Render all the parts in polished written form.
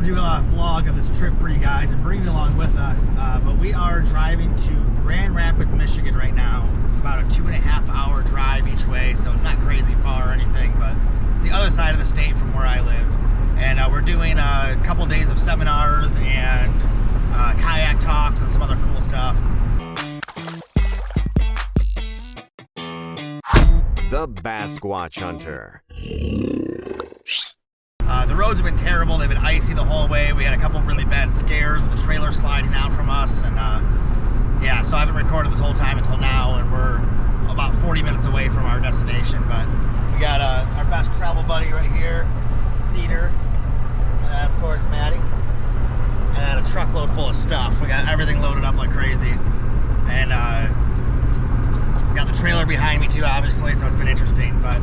do a vlog of this trip for you guys and bring you along with us. But we are driving to Grand Rapids, Michigan right now. It's about a 2.5 hour drive each way, so it's not crazy far or anything, but it's the other side of the state from where I live. And we're doing a couple days of seminars and kayak talks and some other cool stuff. The Basquatch Hunter. The roads have been terrible. They've been icy the whole way. We had a couple really bad scares with the trailer sliding out from us, and yeah, so I haven't recorded this whole time until now, and we're about 40 minutes away from our destination. But we got our best travel buddy right here, Cedar, and of course Maddie, and a truckload full of stuff. We got everything loaded up like crazy, and got the trailer behind me too, obviously, so it's been interesting. But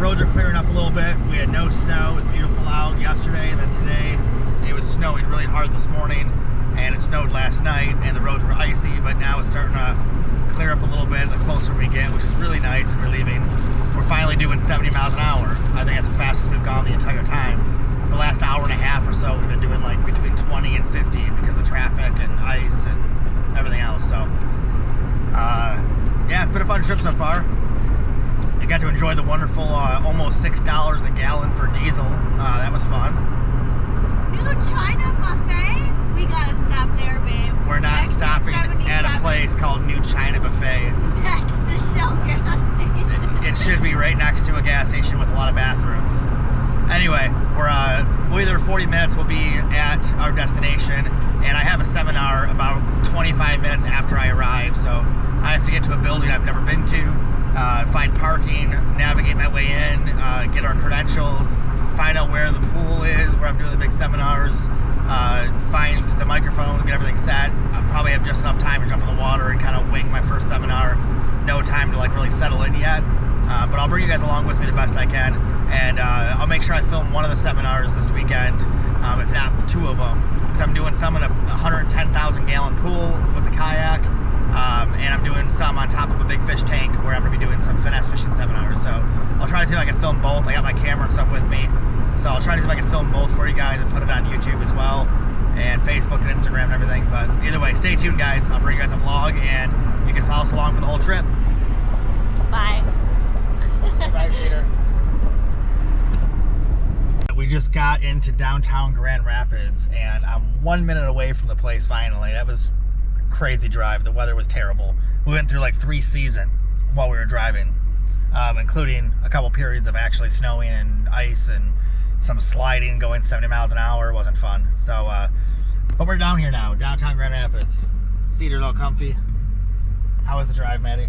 roads are clearing up a little bit. We had no snow. It was beautiful out yesterday, and then today it was snowing really hard this morning, and it snowed last night, and the roads were icy, but now it's starting to clear up a little bit the closer we get, which is really nice and relieving. We're finally doing 70 miles an hour. I think that's the fastest we've gone the entire time. The last hour and a half or so, we've been doing like between 20 and 50 because of traffic and ice and everything else. So, yeah, it's been a fun trip so far. I got to enjoy the wonderful almost $6 a gallon for diesel. That was fun. New China Buffet? We gotta stop there, babe. We're not stopping at a place called New China Buffet. Next to Shell gas station. It should be right next to a gas station with a lot of bathrooms. Anyway, we're either 40 minutes we'll be at our destination, and I have a seminar about 25 minutes after I arrive, so I have to get to a building I've never been to. Find parking, navigate my way in, get our credentials, find out where the pool is, where I'm doing the big seminars, find the microphone, get everything set. I'll probably have just enough time to jump in the water and kind of wing my first seminar. No time to like really settle in yet, but I'll bring you guys along with me the best I can, and I'll make sure I film one of the seminars this weekend, if not two of them, because I'm doing some in a 110,000 gallon pool with the kayak. And I'm doing some on top of a big fish tank where I'm going to be doing some finesse fishing seminars. So I'll try to see if I can film both. I got my camera and stuff with me. So I'll try to see if I can film both for you guys and put it on YouTube as well, and Facebook and Instagram and everything. But either way, stay tuned, guys. I'll bring you guys a vlog, and you can follow us along for the whole trip. Bye. Bye, Peter. We just got into downtown Grand Rapids, and I'm 1 minute away from the place finally. That was crazy drive. The weather was terrible. We went through like 3 seasons while we were driving, including a couple periods of actually snowing and ice and some sliding going 70 miles an hour. It wasn't fun. So but we're down here now, downtown Grand Rapids. Cedar's all comfy. How was the drive, Maddie?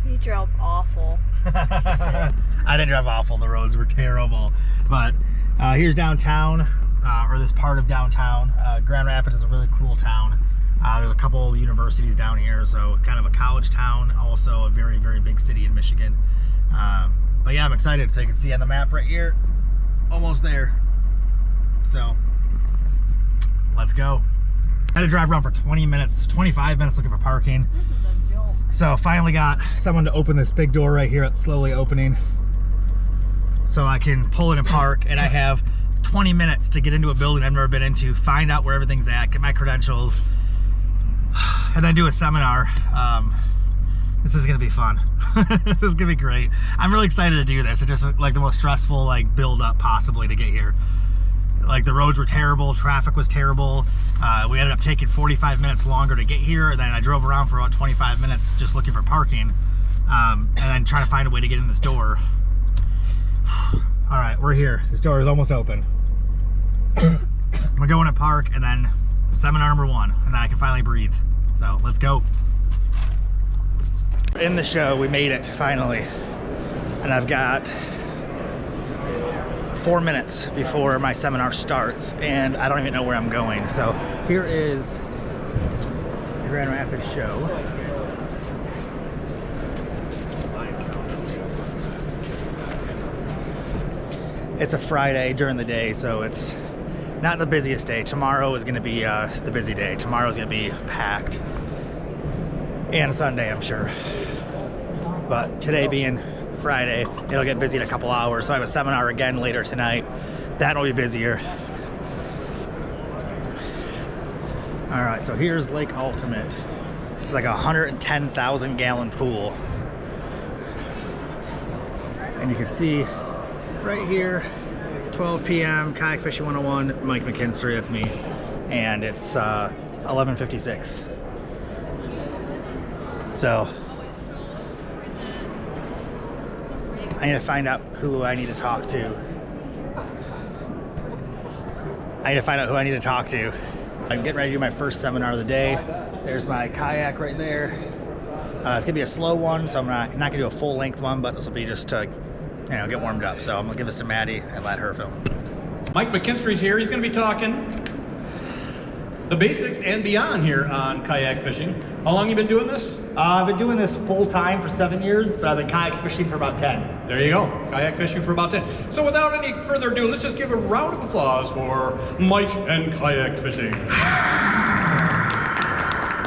You drove awful. I didn't drive awful. The roads were terrible. But here's downtown, or this part of downtown. Grand Rapids is a really cool town. There's a couple universities down here, so kind of a college town, also a very, very big city in Michigan. But yeah, I'm excited. So you can see on the map right here, almost there. So let's go. I had to drive around for 20 minutes, 25 minutes looking for parking. This is a joke. So finally got someone to open this big door right here. It's slowly opening, so I can pull in and park, and I have 20 minutes to get into a building I've never been into, find out where everything's at, get my credentials, and then do a seminar. This is gonna be fun. This is gonna be great. I'm really excited to do this. It's just like the most stressful like build up possibly to get here. Like the roads were terrible, traffic was terrible. We ended up taking 45 minutes longer to get here, and then I drove around for about 25 minutes just looking for parking, and then trying to find a way to get in this door. All right, we're here. This door is almost open. I'm gonna go in and park, and then seminar number 1, and then I can finally breathe. So let's go. In the show, we made it finally, and I've got 4 minutes before my seminar starts, and I don't even know where I'm going. So here is the Grand Rapids show. It's a Friday during the day, so it's not the busiest day. Tomorrow is going to be the busy day. Tomorrow's going to be packed, and Sunday, I'm sure. But today being Friday, it'll get busy in a couple hours. So I have a seminar again later tonight. That'll be busier. All right, so here's Lake Ultimate. It's like a 110,000 gallon pool. And you can see right here, 12 p.m., Kayak Fishing 101, Mike McKinstry, that's me. And it's 11:56. So I need to find out who I need to talk to. I'm getting ready to do my first seminar of the day. There's my kayak right there. It's gonna be a slow one, so I'm not gonna do a full length one, but this will be just to, get warmed up. So I'm gonna give this to Maddie and let her film. Mike McKinstry's here. He's gonna be talking the basics and beyond here on kayak fishing. How long you been doing this? I've been doing this full time for 7 years, but I've been kayak fishing for about 10. There you go. Kayak fishing for about 10. So without any further ado, let's just give a round of applause for Mike and kayak fishing.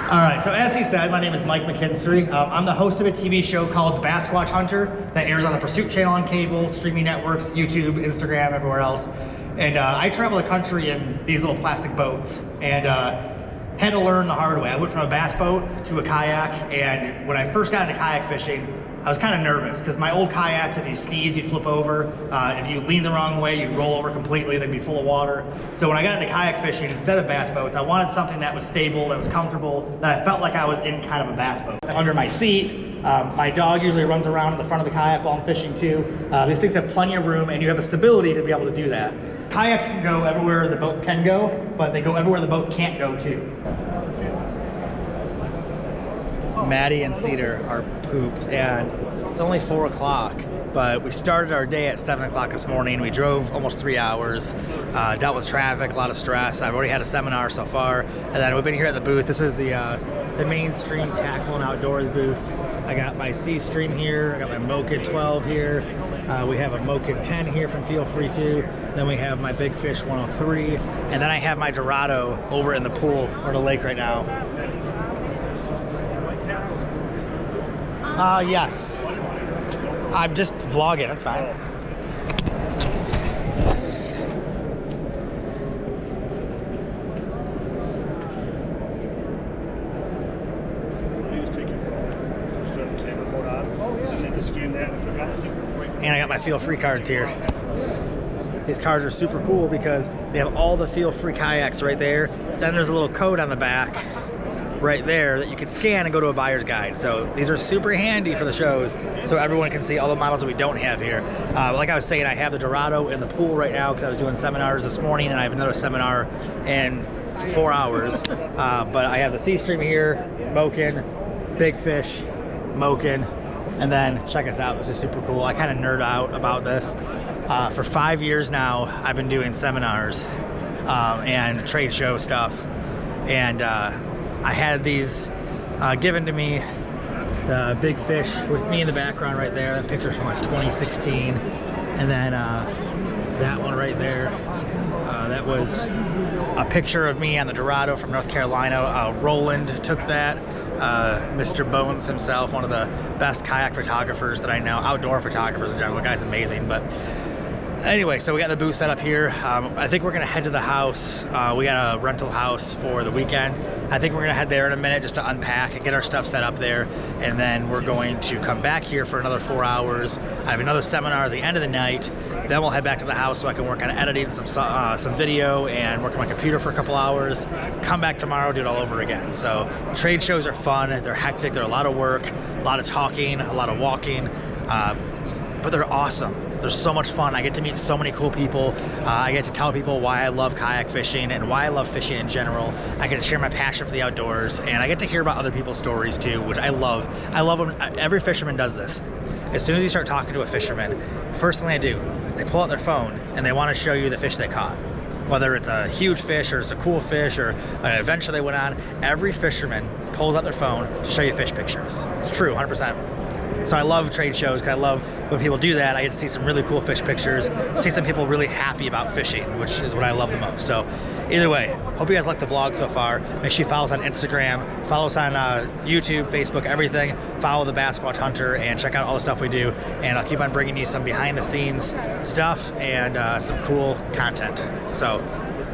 All right, so as he said, my name is Mike McKinstry. I'm the host of a TV show called The Basquatch Hunter that airs on the Pursuit Channel on cable, streaming networks, YouTube, Instagram, everywhere else. And I travel the country in these little plastic boats, and had to learn the hard way. I went from a bass boat to a kayak, and when I first got into kayak fishing, I was kind of nervous because my old kayaks, if you sneeze, you'd flip over. If you lean the wrong way, you'd roll over completely, they'd be full of water. So when I got into kayak fishing, instead of bass boats, I wanted something that was stable, that was comfortable, that I felt like I was in kind of a bass boat. Under my seat, my dog usually runs around in the front of the kayak while I'm fishing too. These things have plenty of room, and you have the stability to be able to do that. Kayaks can go everywhere the boat can go, but they go everywhere the boats can't go too. Maddie and Cedar are pooped, and it's only 4 o'clock, but we started our day at 7 o'clock this morning. We drove almost 3 hours, dealt with traffic, a lot of stress. I've already had a seminar so far, and then we've been here at the booth. This is the Mainstream Tackle and Outdoors booth. I got my C-Stream here, I got my Moken 12 here, we have a Moken 10 here from Feel Free 2, then we have my Big Fish 103, and then I have my Dorado over in the pool or the lake right now. Yes. I'm just vlogging, that's fine. And I got my Feel Free cards here. These cards are super cool because they have all the Feel Free kayaks right there. Then there's a little code on the back right there that you can scan and go to a buyer's guide. So these are super handy for the shows, so everyone can see all the models that we don't have here. Like I was saying, I have the Dorado in the pool right now because I was doing seminars this morning, and I have another seminar in 4 hours. But I have the C-Stream here, Moken, Big Fish, Moken, and then check us out. This is super cool. I kind of nerd out about this. For 5 years now, I've been doing seminars and trade show stuff, and I had these given to me, the Big Fish with me in the background right there. That picture's from like 2016. And then that one right there, that was a picture of me on the Dorado from North Carolina. Roland took that. Mr. Bones himself, one of the best kayak photographers that I know, outdoor photographers in general. The guy's amazing. But anyway, so we got the booth set up here. I think we're gonna head to the house. We got a rental house for the weekend. I think we're gonna head there in a minute just to unpack and get our stuff set up there. And then we're going to come back here for another 4 hours. I have another seminar at the end of the night. Then we'll head back to the house so I can work on editing some video and work on my computer for a couple hours. Come back tomorrow, do it all over again. So trade shows are fun. They're hectic. They're a lot of work, a lot of talking, a lot of walking. But they're awesome. They're so much fun. I get to meet so many cool people. I get to tell people why I love kayak fishing and why I love fishing in general. I get to share my passion for the outdoors, and I get to hear about other people's stories too, which I love. I love when every fisherman does this. As soon as you start talking to a fisherman, first thing they do, they pull out their phone and they want to show you the fish they caught. Whether it's a huge fish or it's a cool fish or an adventure they went on, every fisherman pulls out their phone to show you fish pictures. It's true, 100%. So I love trade shows because I love when people do that. I get to see some really cool fish pictures, see some people really happy about fishing, which is what I love the most. So either way, hope you guys like the vlog so far. Make sure you follow us on Instagram, follow us on YouTube, Facebook, everything. Follow the Basquatch Hunter and check out all the stuff we do. And I'll keep on bringing you some behind the scenes stuff and some cool content. So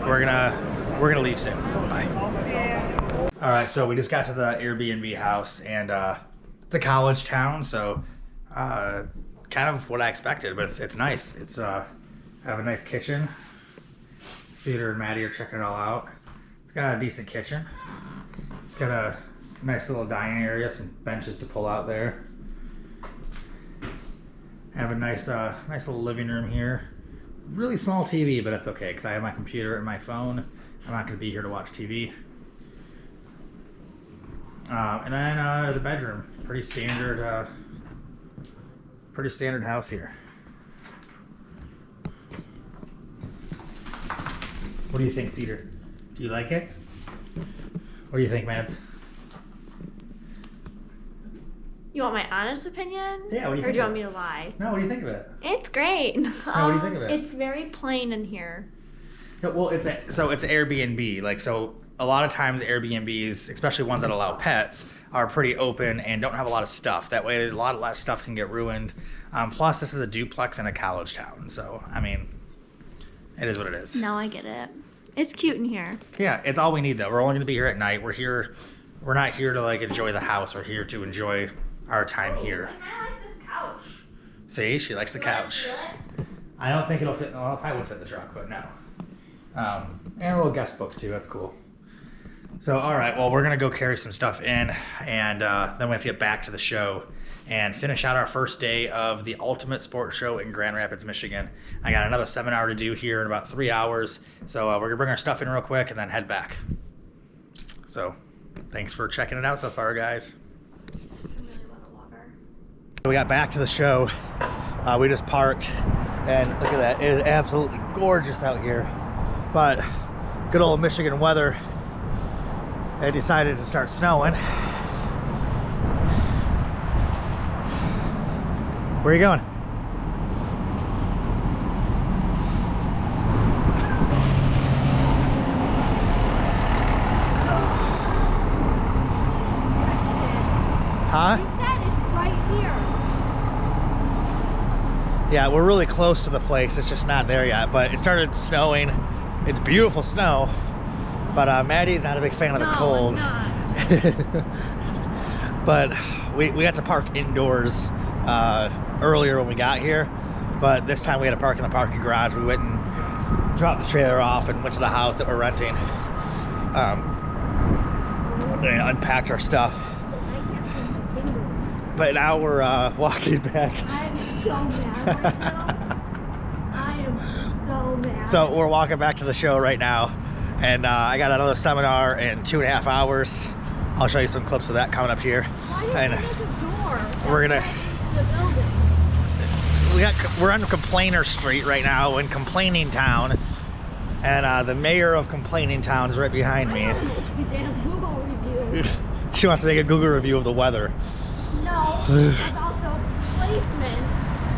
we're gonna we're gonna leave soon. Bye. All right, so we just got to the Airbnb house, and it's a college town, so kind of what I expected, but it's nice. It's have a nice kitchen. Cedar and Maddie are checking it all out. It's got a decent kitchen. It's got a nice little dining area, some benches to pull out there. Have a nice little living room here. Really small TV, but that's okay because I have my computer and my phone. I'm not going to be here to watch TV. And then the bedroom, pretty standard house here. What do you think, Cedar? Do you like it? What do you think, Mads? You want my honest opinion? Yeah, what do you Or think do you of want it? me to lie? No, what do you think of it? It's great. what do you think of it? It's very plain in here. Yeah, well, it's Airbnb. Like, so a lot of times Airbnbs, especially ones that allow pets, are pretty open and don't have a lot of stuff. That way, a lot less stuff can get ruined. Plus, this is a duplex in a college town, so I mean, it is what it is. Now I get it. It's cute in here. Yeah, it's all we need though. We're only gonna be here at night. We're not here to like enjoy the house. We're here to enjoy our time here. I like this couch. See, she likes the couch. I don't think it'll fit. Well, it probably would fit the truck, but no. And a little guest book too. That's cool. So, all right. Well, we're gonna go carry some stuff in, and then we have to get back to the show and finish out our first day of the Ultimate Sports Show in Grand Rapids, Michigan. I got another seminar to do here in about 3 hours, so we're gonna bring our stuff in real quick and then head back. So, thanks for checking it out so far, guys. We got back to the show. We just parked, and look at that. It is absolutely gorgeous out here. But good old Michigan weather, it decided to start snowing. Where are you going? Huh? Yeah, we're really close to the place. It's just not there yet, but it started snowing. It's beautiful snow, but Maddie's not a big fan of the cold. But we got to park indoors earlier when we got here, but this time we had to park in the parking garage. We went and dropped the trailer off and went to the house that we're renting, and unpacked our stuff. But now we're walking back. I'm so mad right now. I am so mad. So we're walking back to the show right now, and I got another seminar in 2.5 hours. I'll show you some clips of that coming up here. And we're gonna. We're on Complainer Street right now in Complaining Town, and the mayor of Complaining Town is right behind me. She wants to make a Google review of the weather. No, about the placement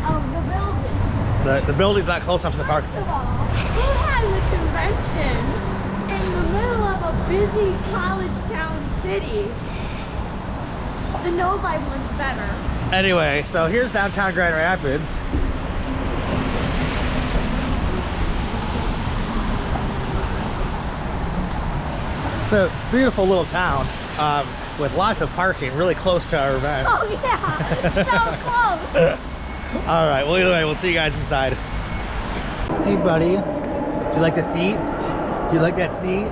of the building. The building's not close enough to the park. First of all, who has a convention in the middle of a busy college town city? The Novi one's better. Anyway, so here's downtown Grand Rapids. It's a beautiful little town with lots of parking, really close to our event. Oh yeah, so close. All right, well, either way, we'll see you guys inside. Hey, buddy. Do you like the seat? Do you like that seat?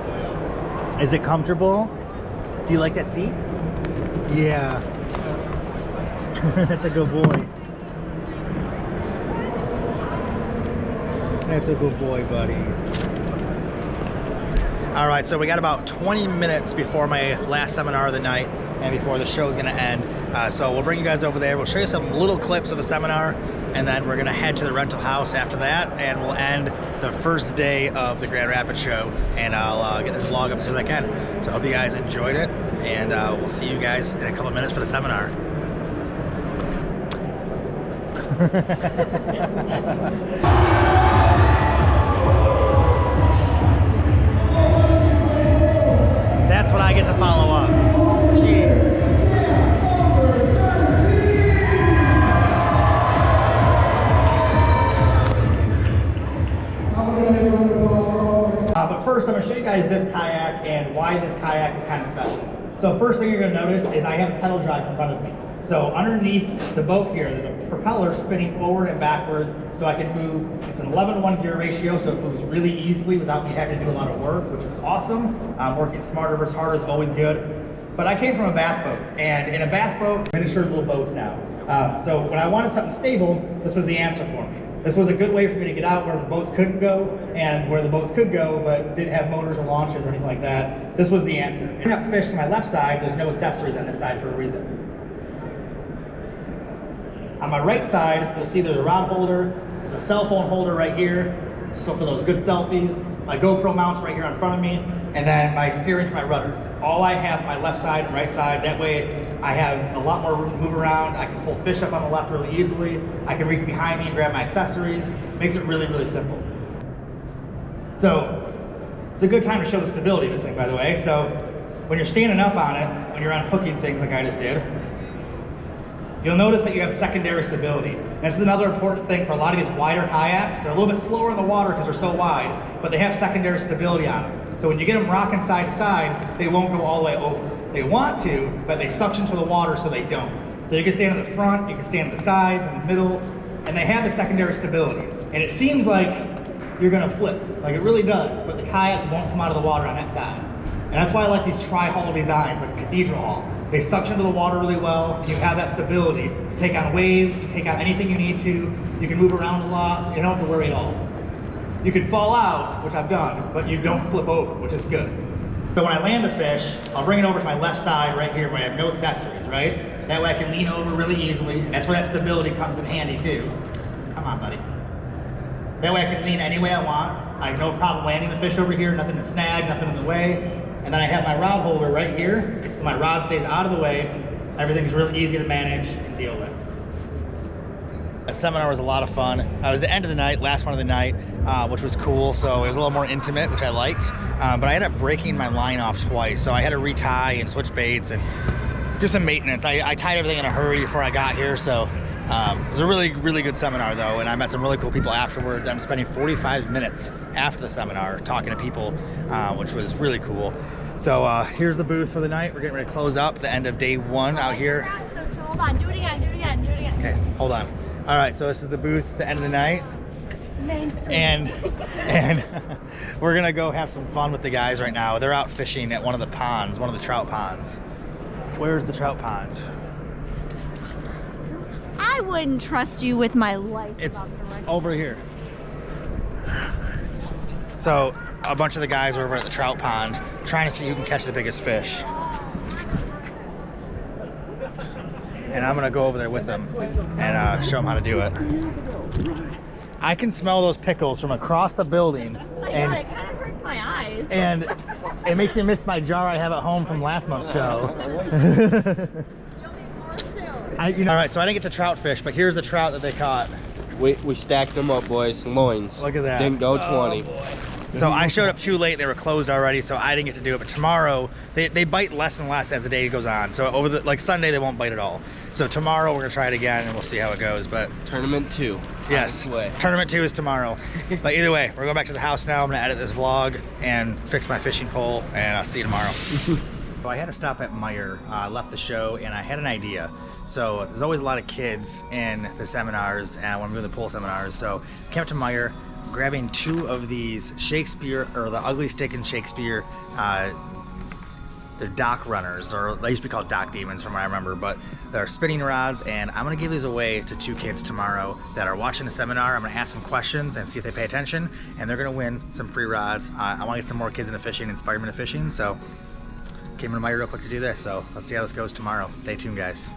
Is it comfortable? Do you like that seat? Yeah. That's a good boy. That's a good boy, buddy. All right, so we got about 20 minutes before my last seminar of the night and before the show's gonna end. So we'll bring you guys over there. We'll show you some little clips of the seminar, and then we're gonna head to the rental house after that, and we'll end the first day of the Grand Rapids show, and I'll get this vlog up as soon as I can. So I hope you guys enjoyed it, and we'll see you guys in a couple of minutes for the seminar. That's what I get to follow up. Jeez. first, I'm going to show you guys this kayak and why this kayak is kind of special. So first thing you're going to notice is I have a pedal drive in front of me. So underneath the boat here, there's a propeller spinning forward and backward, so I can move. It's an 11-to-1 gear ratio, so it moves really easily without me having to do a lot of work, which is awesome. Working smarter versus harder is always good. But I came from a bass boat, and in a bass boat, miniature little boats now. So when I wanted something stable, this was the answer for me. This was a good way for me to get out where the boats couldn't go, and where the boats could go but didn't have motors or launches or anything like that. This was the answer. Picking up fish to my left side, there's no accessories on this side for a reason. On my right side, you'll see there's a rod holder, there's a cell phone holder right here, so for those good selfies. My GoPro mounts right here in front of me, and then my steering for my rudder. It's all I have on my left side and right side. That way I have a lot more room to move around. I can pull fish up on the left really easily. I can reach behind me and grab my accessories. Makes it really, really simple. So it's a good time to show the stability of this thing, by the way. So when you're standing up on it, when you're unhooking things like I just did, you'll notice that you have secondary stability. And this is another important thing for a lot of these wider kayaks. They're a little bit slower in the water because they're so wide, but they have secondary stability on them. So when you get them rocking side to side, they won't go all the way over. They want to, but they suction to the water so they don't. So you can stand in the front, you can stand on the sides, in the middle, and they have the secondary stability. And it seems like you're gonna flip, like it really does, but the kayak won't come out of the water on that side. And that's why I like these tri-hull designs, like Cathedral Hull. They suction to the water really well. You have that stability to take on waves, to take on anything you need to. You can move around a lot. You don't have to worry at all. You can fall out, which I've done, but you don't flip over, which is good. So when I land a fish, I'll bring it over to my left side right here where I have no accessories, right? That way I can lean over really easily. And that's where that stability comes in handy too. Come on, buddy. That way I can lean any way I want. I have no problem landing the fish over here, nothing to snag, nothing in the way. And then I have my rod holder right here, so my rod stays out of the way. Everything's really easy to manage and deal with. The seminar was a lot of fun. It was the end of the night, last one of the night, which was cool. So it was a little more intimate, which I liked. But I ended up breaking my line off twice. So I had to retie and switch baits and do some maintenance. I tied everything in a hurry before I got here. So it was a really, really good seminar though. And I met some really cool people afterwards. I'm spending 45 minutes after the seminar talking to people, which was really cool. So here's the booth for the night. We're getting ready to close up the end of day one out here. So hold on, do it again, do it again, do it again. Okay, hold on. All right, so this is the booth at the end of the night. Main Street. And we're gonna go have some fun with the guys right now. They're out fishing at one of the ponds, one of the trout ponds. Where's the trout pond? I wouldn't trust you with my life. It's over here. So a bunch of the guys are over at the trout pond trying to see who can catch the biggest fish. And I'm gonna go over there with them and show them how to do it. I can smell those pickles from across the building. Oh my God, it kind of hurts my eyes. And it makes me miss my jar I have at home from last month's show. All right, so I didn't get to trout fish, but here's the trout that they caught. We stacked them up, boys. Loins. Look at that. Didn't go 20. So I showed up too late. They were closed already, so I didn't get to do it. But tomorrow, they bite less and less as the day goes on. So over like Sunday, they won't bite at all. So tomorrow we're gonna try it again, and we'll see how it goes. But Tournament 2. yes, Tournament 2 is tomorrow. But either way, we're going back to the house now. I'm gonna edit this vlog and fix my fishing pole, and I'll see you tomorrow. So I had to stop at Meijer, left the show, and I had an idea. So there's always a lot of kids in the seminars, and when I'm doing the pole seminars. So I came up to Meijer, grabbing 2 of these Shakespeare, or the Ugly Stick and Shakespeare, the dock runners, or they used to be called dock demons from what I remember, but they're spinning rods, and I'm gonna give these away to 2 kids tomorrow that are watching the seminar. I'm gonna ask some questions and see if they pay attention, and they're gonna win some free rods. I wanna get some more kids into fishing, inspire them into fishing, so came into Meijer real quick to do this, so let's see how this goes tomorrow. Stay tuned, guys.